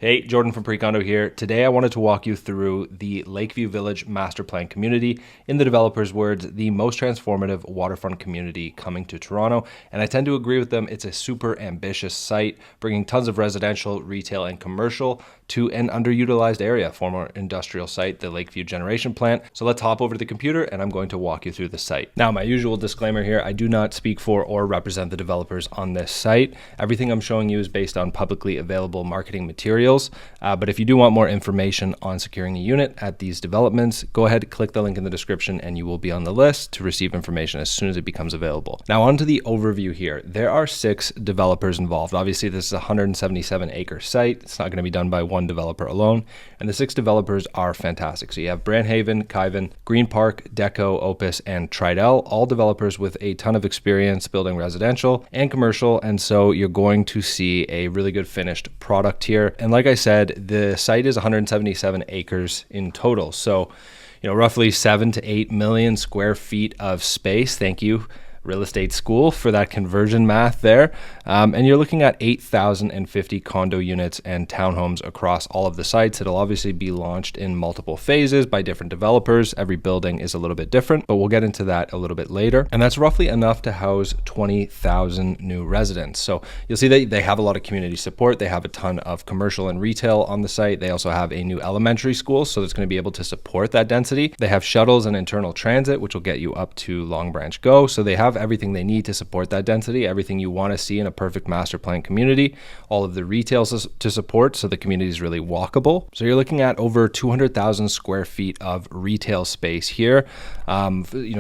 Hey, Jordan from Precondo here. Today I wanted to walk you through the Lakeview Village Master Plan community. In the developers' words, the most transformative waterfront community coming to Toronto. And I tend to agree with them. It's a super ambitious site, bringing tons of residential, retail, and commercial to an underutilized area, former industrial site, the Lakeview Generation Plant. So let's hop over to the computer and I'm going to walk you through the site. Now, my usual disclaimer here, I do not speak for or represent the developers on this site. Everything I'm showing you is based on publicly available marketing materials. But if you do want more information on securing a unit at these developments, go ahead, click the link in the description and you will be on the list to receive information as soon as it becomes available. Now on to the overview here. There are 6 developers involved. Obviously this is a 177 acre site. It's not going to be done by one developer alone. And the 6 developers are fantastic. So you have Brandhaven, Kyvan, Green Park, Deco, Opus, and Tridel, all developers with a ton of experience building residential and commercial. And so you're going to see a really good finished product here. And like I said, the site is 177 acres in total. So, roughly 7 to 8 million square feet of space. Thank you, real estate school, for that conversion math there. And you're looking at 8,050 condo units and townhomes across all of the sites. It'll obviously be launched in multiple phases by different developers. Every building is a little bit different, but we'll get into that a little bit later. And that's roughly enough to house 20,000 new residents. So you'll see that they have a lot of community support. They have a ton of commercial and retail on the site. They also have a new elementary school, so it's going to be able to support that density. They have shuttles and internal transit, which will get you up to Long Branch Go. So they have everything they need to support that density, everything you want to see in a perfect master plan community, all of the retail to support, so the community is really walkable. So you're looking at over 200,000 square feet of retail space here,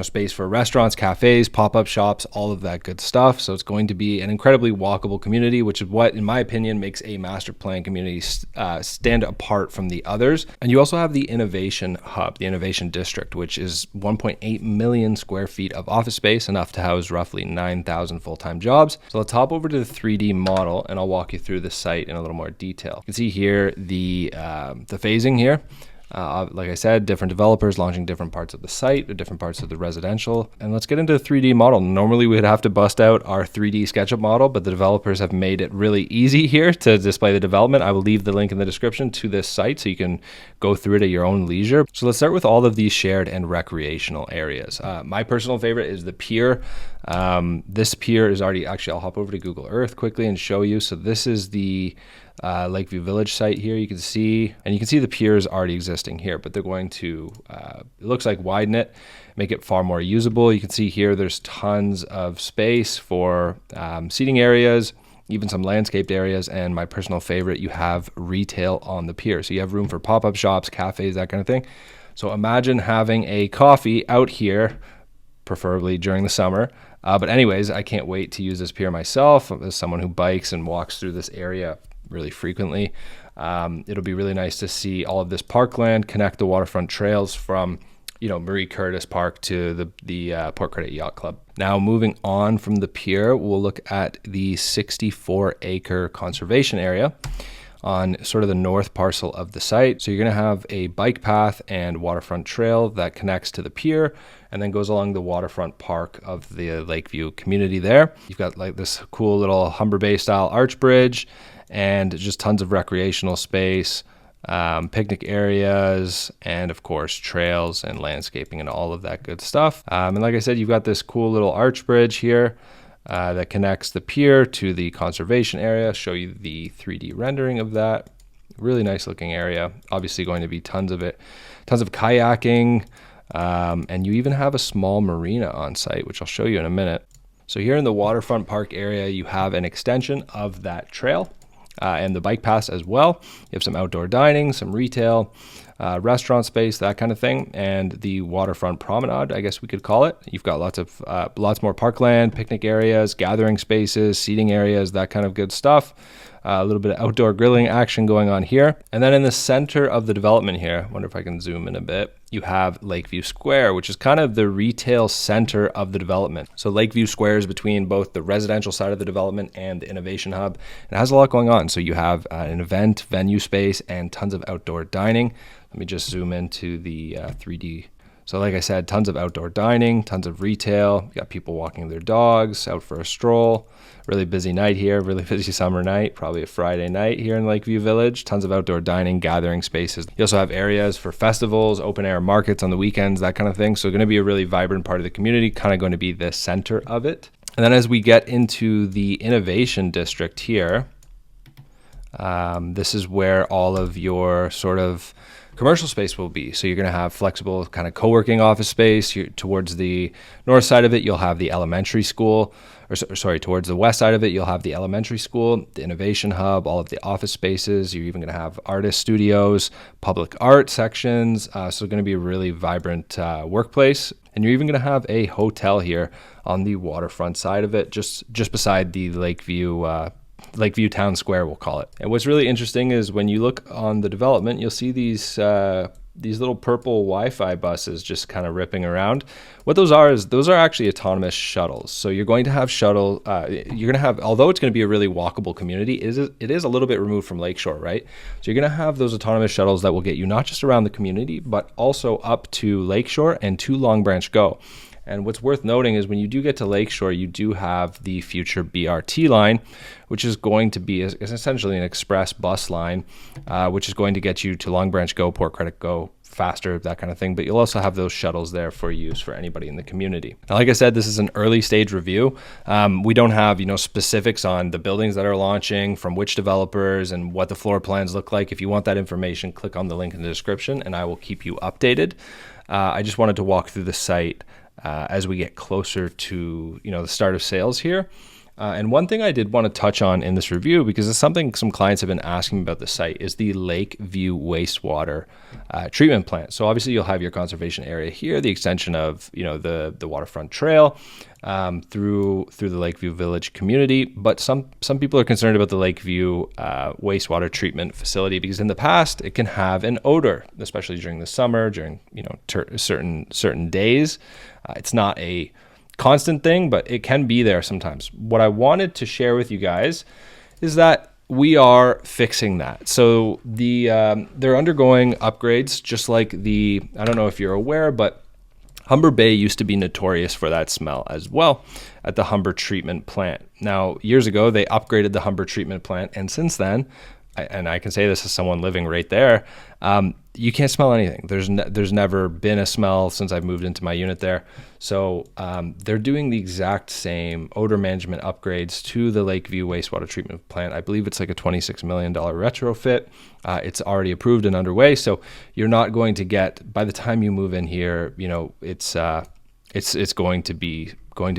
space for restaurants, cafes, pop-up shops, all of that good stuff. So it's going to be an incredibly walkable community, which is what, in my opinion, makes a master plan community stand apart from the others. And you also have the innovation hub, the innovation district, which is 1.8 million square feet of office space, enough to house roughly 9,000 full-time jobs. So let's hop over to the 3D model and I'll walk you through the site in a little more detail. You can see here the phasing here. Like I said, different developers launching different parts of the site, or different parts of the residential. And let's get into the 3D model. Normally we would have to bust out our 3D SketchUp model, but the developers have made it really easy here to display the development. I will leave the link in the description to this site so you can go through it at your own leisure. So let's start with all of these shared and recreational areas. My personal favorite is the Pier. This pier is already, actually I'll hop over to Google Earth quickly and show you. So this is the Lakeview Village site here. You can see the pier is already existing here, but they're going to, it looks like, widen it, make it far more usable. You can see here there's tons of space for seating areas, even some landscaped areas, and my personal favorite, you have retail on the pier. So you have room for pop-up shops, cafes, that kind of thing. So imagine having a coffee out here, preferably during the summer. But anyways, I can't wait to use this pier myself as someone who bikes and walks through this area really frequently. It'll be really nice to see all of this parkland connect the waterfront trails from Marie Curtis Park to the Port Credit Yacht Club. Now moving on from the pier, we'll look at the 64 acre conservation area on sort of the north parcel of the site. So you're going to have a bike path and waterfront trail that connects to the pier and then goes along the waterfront park of the Lakeview community there. You've got like this cool little Humber Bay style arch bridge and just tons of recreational space, picnic areas, and of course trails and landscaping and all of that good stuff. And like I said, you've got this cool little arch bridge here that connects the pier to the conservation area. I'll show you the 3D rendering of that. Really nice looking area. Obviously going to be tons of kayaking, and you even have a small marina on site, which I'll show you in a minute. So here in the waterfront park area, you have an extension of that trail and the bike paths as well. You have some outdoor dining, some retail, restaurant space, that kind of thing, and the waterfront promenade, I guess we could call it. You've got lots more parkland, picnic areas, gathering spaces, seating areas, that kind of good stuff. A little bit of outdoor grilling action going on here. And then in the center of the development here, I wonder if I can zoom in a bit, you have Lakeview Square, which is kind of the retail center of the development. So Lakeview Square is between both the residential side of the development and the innovation hub. It has a lot going on. So you have an event venue space and tons of outdoor dining. Let me just zoom into the 3D So like I said, tons of outdoor dining, tons of retail. You got people walking their dogs, out for a stroll. Really busy night here, really busy summer night, probably a Friday night here in Lakeview Village. Tons of outdoor dining, gathering spaces. You also have areas for festivals, open air markets on the weekends, that kind of thing. So going to be a really vibrant part of the community, kind of going to be the center of it. And then as we get into the innovation district here, this is where all of your sort of commercial space will be. So you're going to have flexible kind of co-working office space. Towards the north side of it, you'll have the elementary school, towards the west side of it, you'll have the elementary school, the innovation hub, all of the office spaces. You're even going to have artist studios, public art sections. So it's going to be a really vibrant workplace. And you're even going to have a hotel here on the waterfront side of it, just beside the Lakeview Town Square, we'll call it. And what's really interesting is when you look on the development, you'll see these little purple Wi-Fi buses just kind of ripping around. What those are is those are actually autonomous shuttles. So you're going to have although it's going to be a really walkable community, it is a little bit removed from Lakeshore, right? So you're going to have those autonomous shuttles that will get you not just around the community, but also up to Lakeshore and to Long Branch Go. And what's worth noting is when you do get to Lakeshore, you do have the future BRT line, which is going to be essentially an express bus line, which is going to get you to Long Branch Go, Port Credit Go faster, that kind of thing. But you'll also have those shuttles there for use for anybody in the community. Now, like I said, this is an early stage review. We don't have, specifics on the buildings that are launching, from which developers, and what the floor plans look like. If you want that information, click on the link in the description and I will keep you updated. I just wanted to walk through the site as we get closer to the start of sales here. And one thing I did want to touch on in this review, because it's something some clients have been asking me about the site, is the Lakeview wastewater treatment plant. So obviously you'll have your conservation area here, the extension of the waterfront trail through the Lakeview Village community. But some people are concerned about the Lakeview wastewater treatment facility, because in the past it can have an odor, especially during the summer, during certain days. It's not a constant thing, but it can be there sometimes. What I wanted to share with you guys is that we are fixing that. So they're undergoing upgrades, just like I don't know if you're aware, but Humber Bay used to be notorious for that smell as well at the Humber treatment plant. Now, years ago, they upgraded the Humber treatment plant, and since then, and I can say this as someone living right there, you can't smell anything. There's never been a smell since I've moved into my unit there. So they're doing the exact same odor management upgrades to the Lakeview wastewater treatment plant. I believe it's like a $26 million retrofit. It's already approved and underway. So you're not going to get, by the time you move in here, it's going to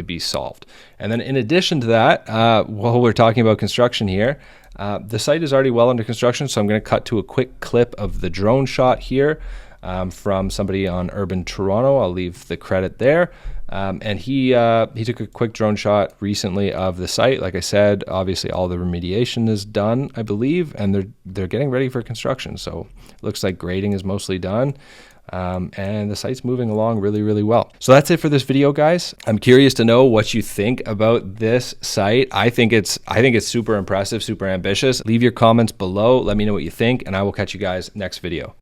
be solved. And then in addition to that, while we're talking about construction here, the site is already well under construction, so I'm going to cut to a quick clip of the drone shot here from somebody on Urban Toronto. I'll leave the credit there. And he took a quick drone shot recently of the site. Like I said, obviously all the remediation is done, I believe, and they're getting ready for construction. So it looks like grading is mostly done. And the site's moving along really, really well. So that's it for this video, guys. I'm curious to know what you think about this site. I think it's super impressive, super ambitious. Leave your comments below. Let me know what you think, and I will catch you guys next video.